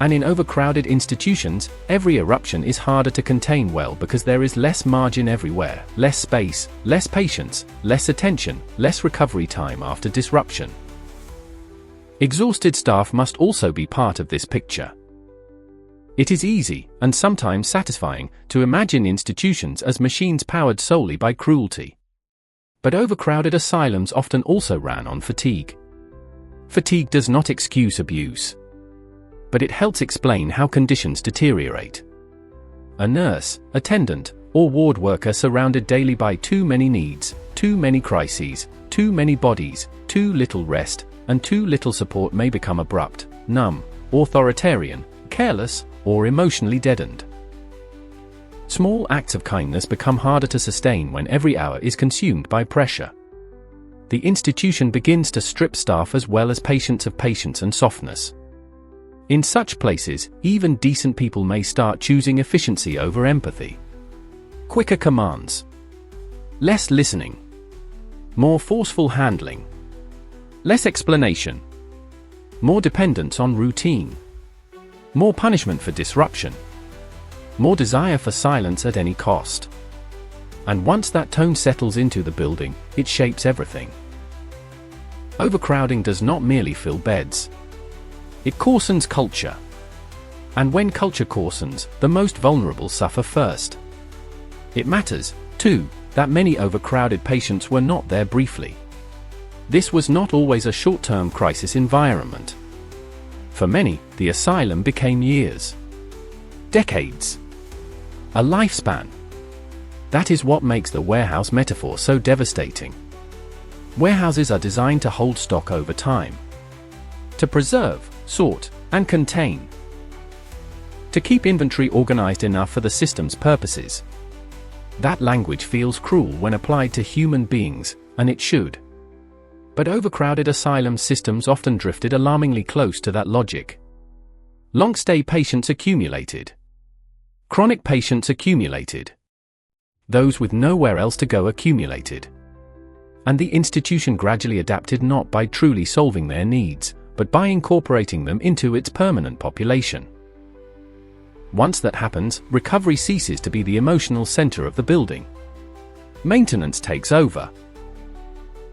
And in overcrowded institutions, every eruption is harder to contain well because there is less margin everywhere, less space, less patience, less attention, less recovery time after disruption. Exhausted staff must also be part of this picture. It is easy, and sometimes satisfying, to imagine institutions as machines powered solely by cruelty. But overcrowded asylums often also ran on fatigue. Fatigue does not excuse abuse. But it helps explain how conditions deteriorate. A nurse, attendant, or ward worker surrounded daily by too many needs, too many crises, too many bodies, too little rest, and too little support may become abrupt, numb, authoritarian, careless, or emotionally deadened. Small acts of kindness become harder to sustain when every hour is consumed by pressure. The institution begins to strip staff as well as patients of patience and softness. In such places, even decent people may start choosing efficiency over empathy. Quicker commands. Less listening. More forceful handling. Less explanation. More dependence on routine. More punishment for disruption. More desire for silence at any cost. And once that tone settles into the building, it shapes everything. Overcrowding does not merely fill beds. It coarsens culture. And when culture coarsens, the most vulnerable suffer first. It matters, too, that many overcrowded patients were not there briefly. This was not always a short-term crisis environment. For many, the asylum became years. Decades. A lifespan. That is what makes the warehouse metaphor so devastating. Warehouses are designed to hold stock over time. To preserve, sort, and contain. To keep inventory organized enough for the system's purposes. That language feels cruel when applied to human beings, and it should. But overcrowded asylum systems often drifted alarmingly close to that logic. Long-stay patients accumulated. Chronic patients accumulated. Those with nowhere else to go accumulated. And the institution gradually adapted, not by truly solving their needs, but by incorporating them into its permanent population. Once that happens, recovery ceases to be the emotional center of the building. Maintenance takes over.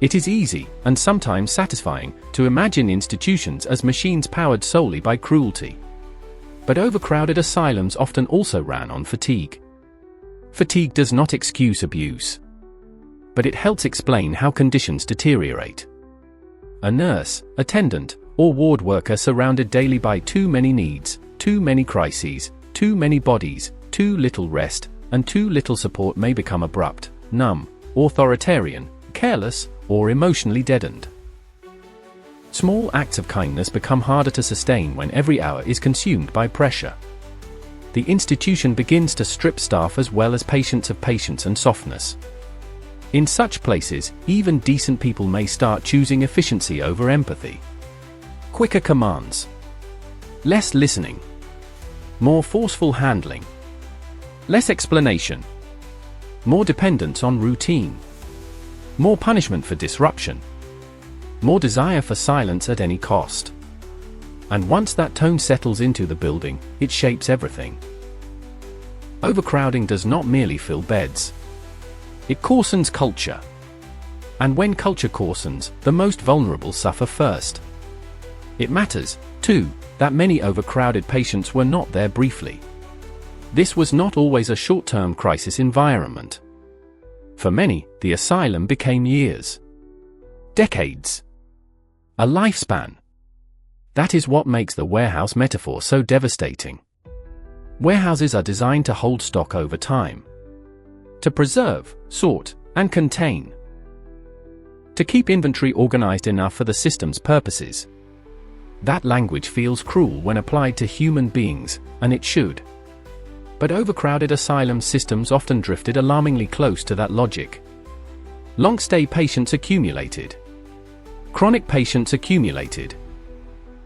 It is easy, and sometimes satisfying, to imagine institutions as machines powered solely by cruelty. But overcrowded asylums often also ran on fatigue. Fatigue does not excuse abuse, but it helps explain how conditions deteriorate. A nurse, attendant, or ward worker surrounded daily by too many needs, too many crises, too many bodies, too little rest, and too little support may become abrupt, numb, authoritarian, careless, or emotionally deadened. Small acts of kindness become harder to sustain when every hour is consumed by pressure. The institution begins to strip staff as well as patients of patience and softness. In such places, even decent people may start choosing efficiency over empathy. Quicker commands. Less listening. More forceful handling. Less explanation. More dependence on routine. More punishment for disruption. More desire for silence at any cost. And once that tone settles into the building, it shapes everything. Overcrowding does not merely fill beds. It coarsens culture. And when culture coarsens, the most vulnerable suffer first. It matters, too, that many overcrowded patients were not there briefly. This was not always a short-term crisis environment. For many, the asylum became years. Decades. A lifespan. That is what makes the warehouse metaphor so devastating. Warehouses are designed to hold stock over time. To preserve, sort, and contain. To keep inventory organized enough for the system's purposes. That language feels cruel when applied to human beings, and it should. But overcrowded asylum systems often drifted alarmingly close to that logic. Long-stay patients accumulated. Chronic patients accumulated.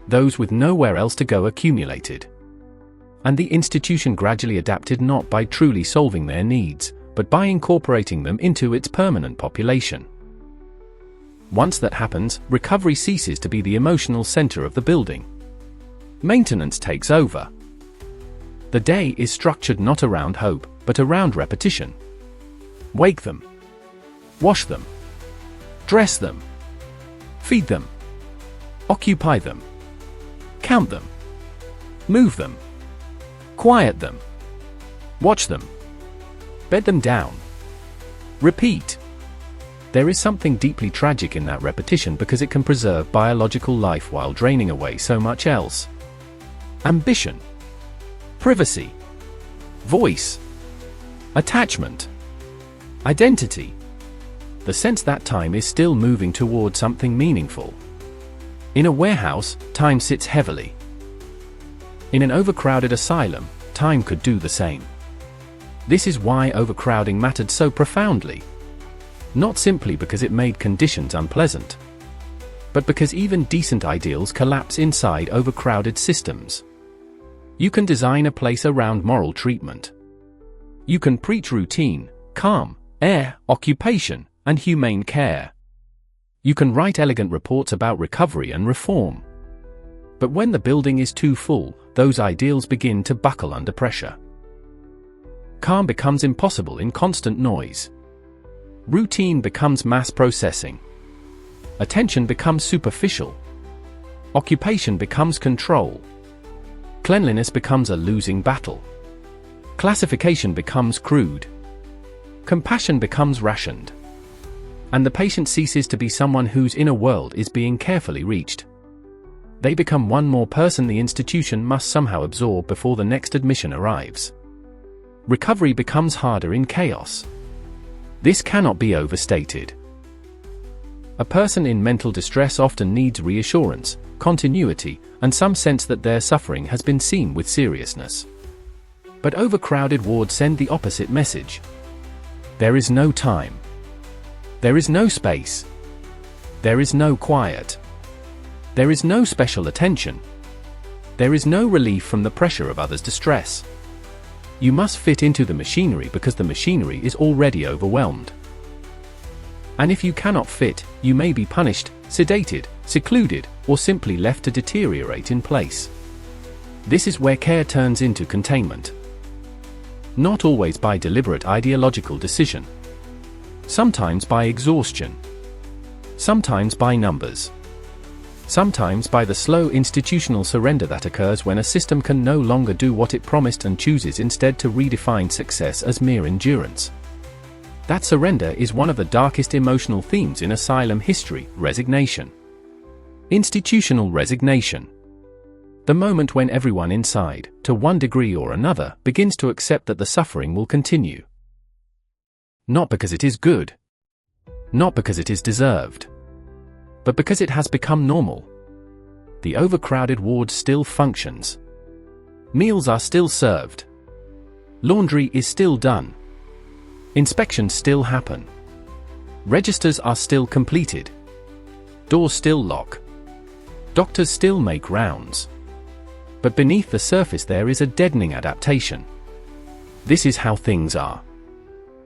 Those with nowhere else to go accumulated. And the institution gradually adapted, not by truly solving their needs, but by incorporating them into its permanent population. Once that happens, recovery ceases to be the emotional center of the building. Maintenance takes over. The day is structured not around hope, but around repetition. Wake them. Wash them. Dress them. Feed them. Occupy them. Count them. Move them. Quiet them. Watch them. Bed them down. Repeat. There is something deeply tragic in that repetition because it can preserve biological life while draining away so much else. Ambition. Privacy. Voice. Attachment. Identity. The sense that time is still moving toward something meaningful. In a warehouse, time sits heavily. In an overcrowded asylum, time could do the same. This is why overcrowding mattered so profoundly. Not simply because it made conditions unpleasant, but because even decent ideals collapse inside overcrowded systems. You can design a place around moral treatment. You can preach routine, calm, air, occupation, and humane care. You can write elegant reports about recovery and reform. But when the building is too full, those ideals begin to buckle under pressure. Calm becomes impossible in constant noise. Routine becomes mass processing. Attention becomes superficial. Occupation becomes control. Cleanliness becomes a losing battle. Classification becomes crude. Compassion becomes rationed. And the patient ceases to be someone whose inner world is being carefully reached. They become one more person the institution must somehow absorb before the next admission arrives. Recovery becomes harder in chaos. This cannot be overstated. A person in mental distress often needs reassurance, continuity, and some sense that their suffering has been seen with seriousness. But overcrowded wards send the opposite message. There is no time. There is no space. There is no quiet. There is no special attention. There is no relief from the pressure of others' distress. You must fit into the machinery because the machinery is already overwhelmed. And if you cannot fit, you may be punished, sedated, secluded, or simply left to deteriorate in place. This is where care turns into containment. Not always by deliberate ideological decision. Sometimes by exhaustion. Sometimes by numbers. Sometimes by the slow institutional surrender that occurs when a system can no longer do what it promised and chooses instead to redefine success as mere endurance. That surrender is one of the darkest emotional themes in asylum history: resignation. Institutional resignation. The moment when everyone inside, to one degree or another, begins to accept that the suffering will continue. Not because it is good. Not because it is deserved. But because it has become normal. The overcrowded ward still functions. Meals are still served. Laundry is still done. Inspections still happen. Registers are still completed. Doors still lock. Doctors still make rounds. But beneath the surface there is a deadening adaptation. This is how things are.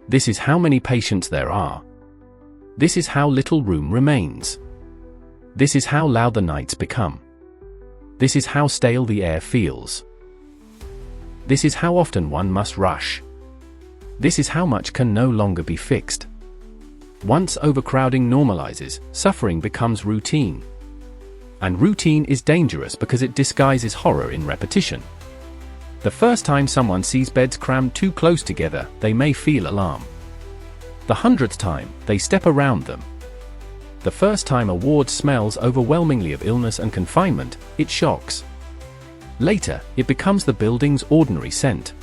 This is how many patients there are. This is how little room remains. This is how loud the nights become. This is how stale the air feels. This is how often one must rush. This is how much can no longer be fixed. Once overcrowding normalizes, suffering becomes routine. And routine is dangerous because it disguises horror in repetition. The first time someone sees beds crammed too close together, they may feel alarm. The 100th time, they step around them. The first time a ward smells overwhelmingly of illness and confinement, it shocks. Later, it becomes the building's ordinary scent.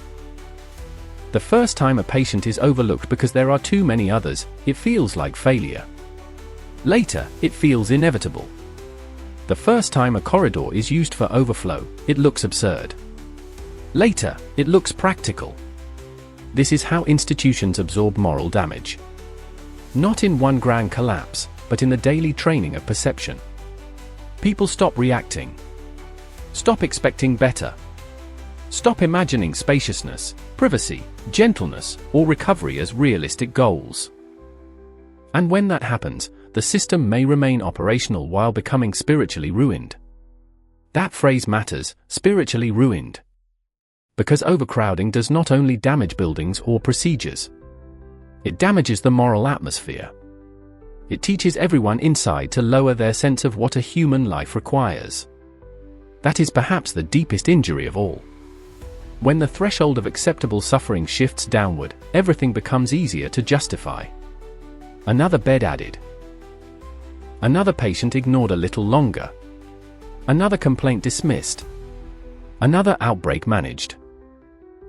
The first time a patient is overlooked because there are too many others, it feels like failure. Later, it feels inevitable. The first time a corridor is used for overflow, it looks absurd. Later, it looks practical. This is how institutions absorb moral damage. Not in one grand collapse, but in the daily training of perception. People stop reacting. Stop expecting better. Stop imagining spaciousness, privacy, gentleness, or recovery as realistic goals. And when that happens, the system may remain operational while becoming spiritually ruined. That phrase matters, spiritually ruined. Because overcrowding does not only damage buildings or procedures. It damages the moral atmosphere. It teaches everyone inside to lower their sense of what a human life requires. That is perhaps the deepest injury of all. When the threshold of acceptable suffering shifts downward, everything becomes easier to justify. Another bed added. Another patient ignored a little longer. Another complaint dismissed. Another outbreak managed.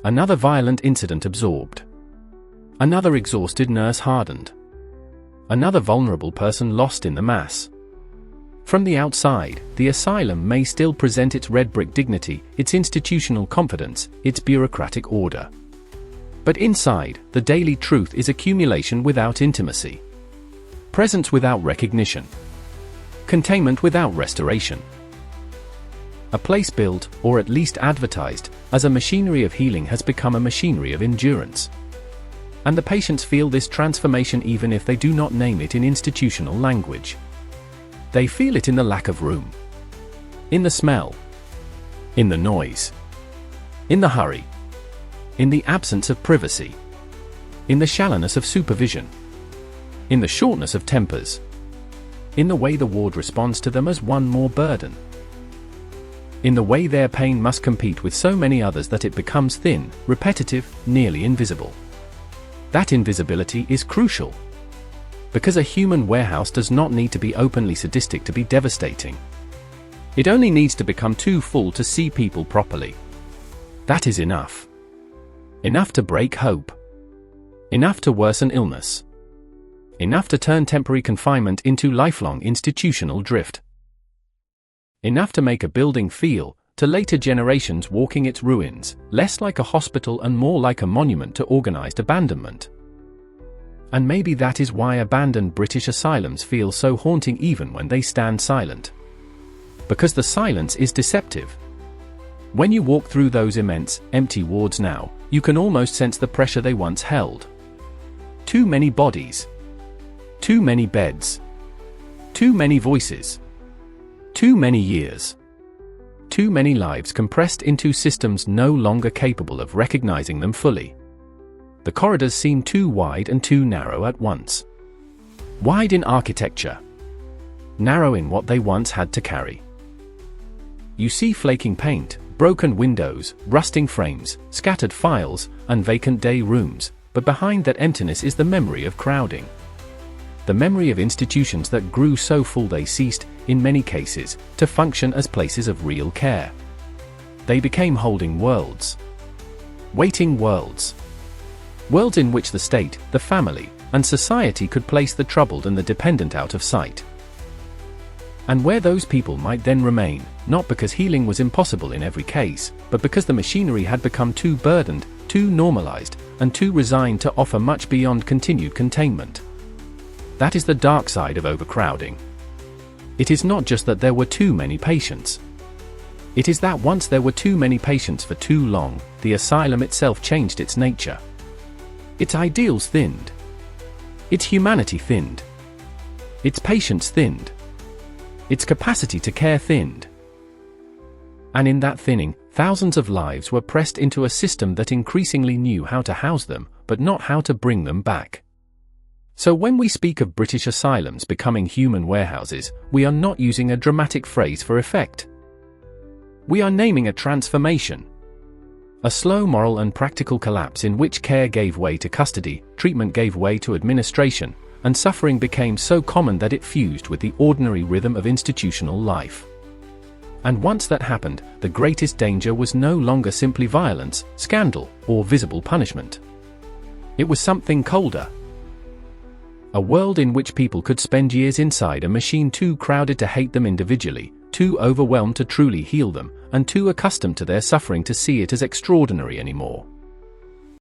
Another violent incident absorbed. Another exhausted nurse hardened. Another vulnerable person lost in the mass. From the outside, the asylum may still present its red brick dignity, its institutional confidence, its bureaucratic order. But inside, the daily truth is accumulation without intimacy. Presence without recognition. Containment without restoration. A place built, or at least advertised, as a machinery of healing has become a machinery of endurance. And the patients feel this transformation even if they do not name it in institutional language. They feel it in the lack of room. In the smell. In the noise. In the hurry. In the absence of privacy. In the shallowness of supervision. In the shortness of tempers. In the way the ward responds to them as one more burden. In the way their pain must compete with so many others that it becomes thin, repetitive, nearly invisible. That invisibility is crucial. Because a human warehouse does not need to be openly sadistic to be devastating. It only needs to become too full to see people properly. That is enough. Enough to break hope. Enough to worsen illness. Enough to turn temporary confinement into lifelong institutional drift. Enough to make a building feel, to later generations walking its ruins, less like a hospital and more like a monument to organized abandonment. And maybe that is why abandoned British asylums feel so haunting even when they stand silent. Because the silence is deceptive. When you walk through those immense, empty wards now, you can almost sense the pressure they once held. Too many bodies. Too many beds. Too many voices. Too many years. Too many lives compressed into systems no longer capable of recognizing them fully. The corridors seem too wide and too narrow at once. Wide in architecture. Narrow in what they once had to carry. You see flaking paint, broken windows, rusting frames, scattered files, and vacant day rooms, but behind that emptiness is the memory of crowding. The memory of institutions that grew so full they ceased, in many cases, to function as places of real care. They became holding worlds. Waiting worlds. Worlds in which the state, the family, and society could place the troubled and the dependent out of sight. And where those people might then remain, not because healing was impossible in every case, but because the machinery had become too burdened, too normalized, and too resigned to offer much beyond continued containment. That is the dark side of overcrowding. It is not just that there were too many patients. It is that once there were too many patients for too long, the asylum itself changed its nature. Its ideals thinned. Its humanity thinned. Its patience thinned. Its capacity to care thinned. And in that thinning, thousands of lives were pressed into a system that increasingly knew how to house them, but not how to bring them back. So when we speak of British asylums becoming human warehouses, we are not using a dramatic phrase for effect. We are naming a transformation. A slow moral and practical collapse in which care gave way to custody, treatment gave way to administration, and suffering became so common that it fused with the ordinary rhythm of institutional life. And once that happened, the greatest danger was no longer simply violence, scandal, or visible punishment. It was something colder. A world in which people could spend years inside a machine too crowded to hate them individually, too overwhelmed to truly heal them, and too accustomed to their suffering to see it as extraordinary anymore.